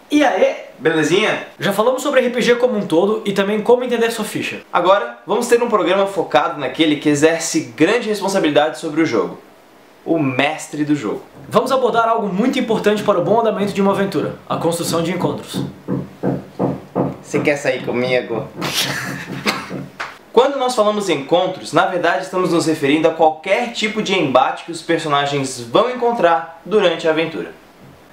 E aí, belezinha? já falamos sobre RPG como um todo e também como entender sua ficha. Agora, vamos ter um programa focado naquele que exerce grande responsabilidade sobre o jogo. O mestre do jogo. Vamos abordar algo muito importante para o bom andamento de uma aventura, a construção de encontros. Você quer sair comigo? Quando nós falamos em encontros, na verdade estamos nos referindo a qualquer tipo de embate que os personagens vão encontrar durante a aventura.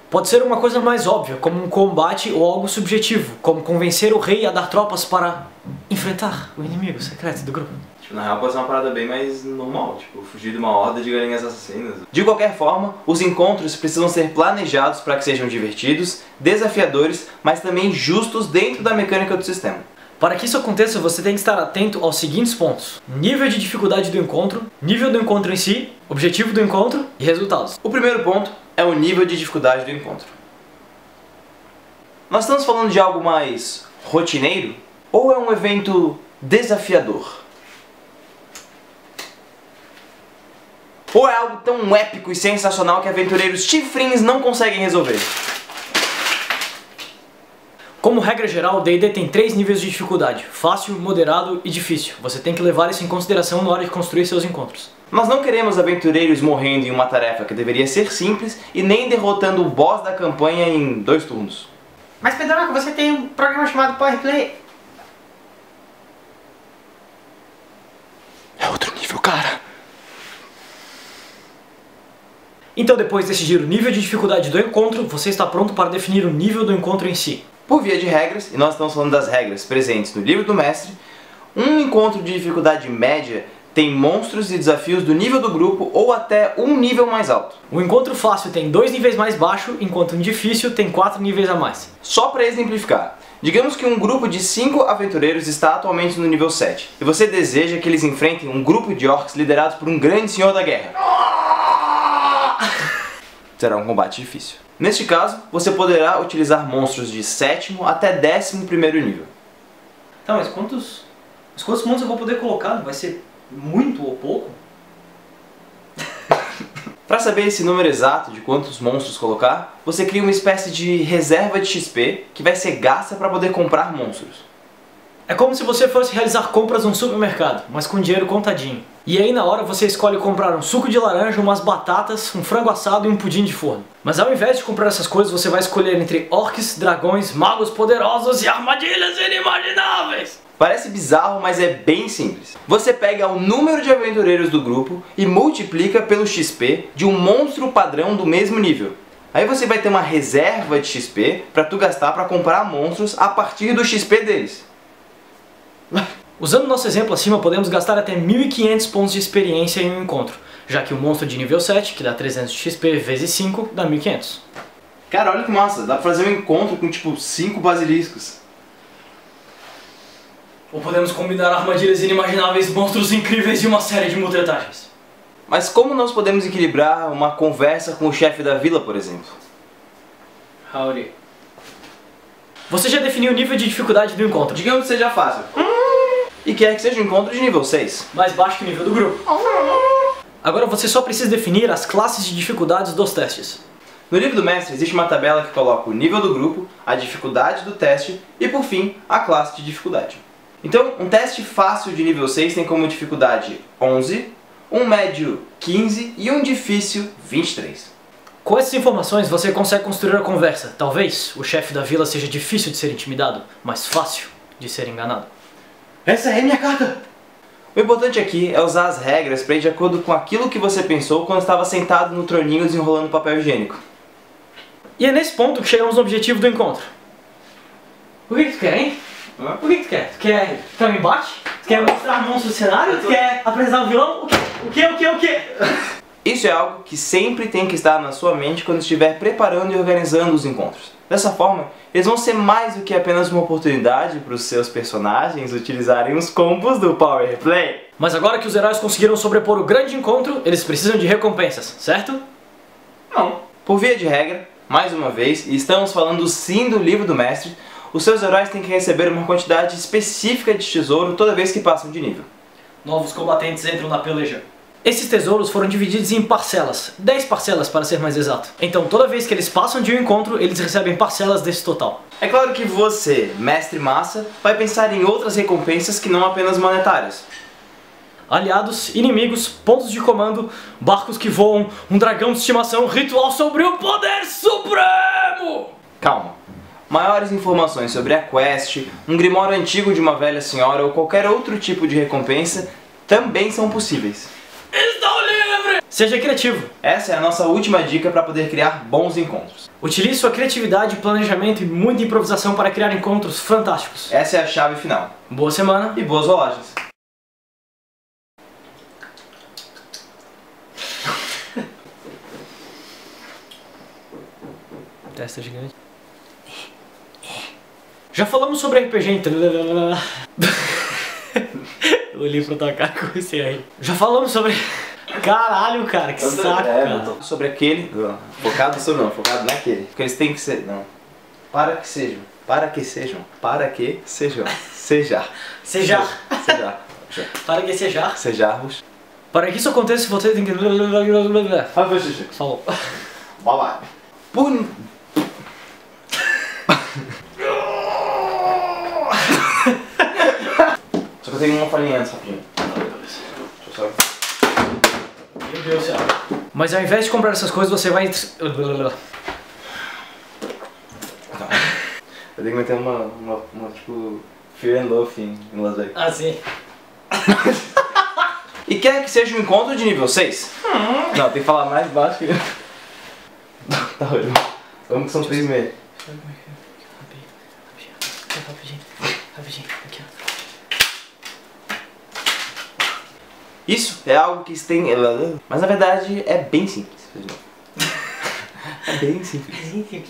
Pode ser uma coisa mais óbvia, como um combate ou algo subjetivo, como convencer o rei a dar tropas para enfrentar o inimigo secreto do grupo. Na real pode ser uma parada bem mais normal, tipo, fugir de uma horda de galinhas assassinas. De qualquer forma, os encontros precisam ser planejados para que sejam divertidos, desafiadores, mas também justos dentro da mecânica do sistema. Para que isso aconteça, você tem que estar atento aos seguintes pontos: nível de dificuldade do encontro, nível do encontro em si, objetivo do encontro e resultados. O primeiro ponto é o nível de dificuldade do encontro. Nós estamos falando de algo mais rotineiro ou é um evento desafiador? Ou é algo tão épico e sensacional que aventureiros chifrinhos não conseguem resolver? Como regra geral, o D&D tem 3 níveis de dificuldade: fácil, moderado e difícil. Você tem que levar isso em consideração na hora de construir seus encontros. Nós não queremos aventureiros morrendo em uma tarefa que deveria ser simples e nem derrotando o boss da campanha em 2 turnos. Mas Pedroca, você tem um programa chamado Power Play. É outro nível, cara. Então, depois de decidir o nível de dificuldade do encontro, você está pronto para definir o nível do encontro em si. Por via de regras, e nós estamos falando das regras presentes no livro do mestre, um encontro de dificuldade média tem monstros e desafios do nível do grupo ou até um nível mais alto. O encontro fácil tem 2 níveis mais baixo, enquanto o difícil tem 4 níveis a mais. Só para exemplificar, digamos que um grupo de 5 aventureiros está atualmente no nível 7, e você deseja que eles enfrentem um grupo de orcs liderados por um grande senhor da guerra. Será um combate difícil. Neste caso, você poderá utilizar monstros de 7º até 11º nível. Tá, mas quantos monstros eu vou poder colocar? Vai ser muito ou pouco? Para saber esse número exato de quantos monstros colocar, você cria uma espécie de reserva de XP que vai ser gasta para poder comprar monstros. É como se você fosse realizar compras num supermercado, mas com dinheiro contadinho. E aí na hora você escolhe comprar um suco de laranja, umas batatas, um frango assado e um pudim de forno. Mas ao invés de comprar essas coisas, você vai escolher entre orcs, dragões, magos poderosos e armadilhas inimagináveis. Parece bizarro, mas é bem simples. Você pega o número de aventureiros do grupo e multiplica pelo XP de um monstro padrão do mesmo nível. Aí você vai ter uma reserva de XP para tu gastar para comprar monstros a partir do XP deles. Usando nosso exemplo acima, podemos gastar até 1.500 pontos de experiência em um encontro, já que o monstro de nível 7, que dá 300 de XP vezes 5, dá 1.500. Cara, olha que massa, dá pra fazer um encontro com tipo 5 basiliscos. Ou podemos combinar armadilhas inimagináveis, monstros incríveis e uma série de mutretagens. Mas como nós podemos equilibrar uma conversa com o chefe da vila, por exemplo? Howdy. Você já definiu o nível de dificuldade do encontro. Digamos que seja fácil. E quer que seja um encontro de nível 6. Mais baixo que o nível do grupo. Agora você só precisa definir as classes de dificuldades dos testes. No livro do mestre existe uma tabela que coloca o nível do grupo, a dificuldade do teste e, por fim, a classe de dificuldade. Então, um teste fácil de nível 6 tem como dificuldade 11, um médio 15 e um difícil 23. Com essas informações você consegue construir a conversa. Talvez o chefe da vila seja difícil de ser intimidado, mas fácil de ser enganado. Essa é a minha carta! O importante aqui é usar as regras para ir de acordo com aquilo que você pensou quando estava sentado no troninho desenrolando papel higiênico. E é nesse ponto que chegamos no objetivo do encontro. O que tu quer, hein? Hã? O que tu quer? Tu quer um embate? Tu quer mostrar monstro do cenário? Tu quer apresentar o vilão? O quê? Isso é algo que sempre tem que estar na sua mente quando estiver preparando e organizando os encontros. Dessa forma, eles vão ser mais do que apenas uma oportunidade para os seus personagens utilizarem os combos do Power Play. Mas agora que os heróis conseguiram sobrepor o grande encontro, eles precisam de recompensas, certo? Não. Por via de regra, mais uma vez, e estamos falando sim do livro do mestre, os seus heróis têm que receber uma quantidade específica de tesouro toda vez que passam de nível. Novos combatentes entram na peleja. Esses tesouros foram divididos em parcelas, 10 parcelas para ser mais exato. Então toda vez que eles passam de um encontro, eles recebem parcelas desse total. É claro que você, mestre massa, vai pensar em outras recompensas que não apenas monetárias. Aliados, inimigos, pontos de comando, barcos que voam, um dragão de estimação, ritual sobre o poder supremo! Calma. Maiores informações sobre a quest, um grimório antigo de uma velha senhora ou qualquer outro tipo de recompensa também são possíveis. Estou livre! Seja criativo. Essa é a nossa última dica para poder criar bons encontros. Utilize sua criatividade, planejamento e muita improvisação para criar encontros fantásticos. Essa é a chave final. Boa semana E boas rolagens. Testa gigante. Já falamos sobre RPG em... Eu olhei pra tua cara e comecei a rir. Já falamos sobre... Caralho, cara, que saco, cara. Sobre aquele... Não, focado sobre não, focado naquele. Porque eles têm que ser... Não. Para que sejam. Para que sejam. Para que sejam. Sejar. Sejar. Sejar. Para que sejar. Sejarmos. Para que isso aconteça, você tem que... Falou. Vai lá. Por... Só que eu tenho uma falinha antes, rapidinho. Deixa eu só... Meu Deus do céu. Mas ao invés de comprar essas coisas, você vai... Eu tenho que meter uma tipo... Fear and Loathing em Las Vegas. Ah, sim. E quer que seja um encontro de nível 6? Não, tem que falar mais baixo que... Tá horrível. Vamos que são 3,5. Rapidinho. Aqui, ó. Isso é algo que tem... Mas na verdade é bem simples. É bem simples.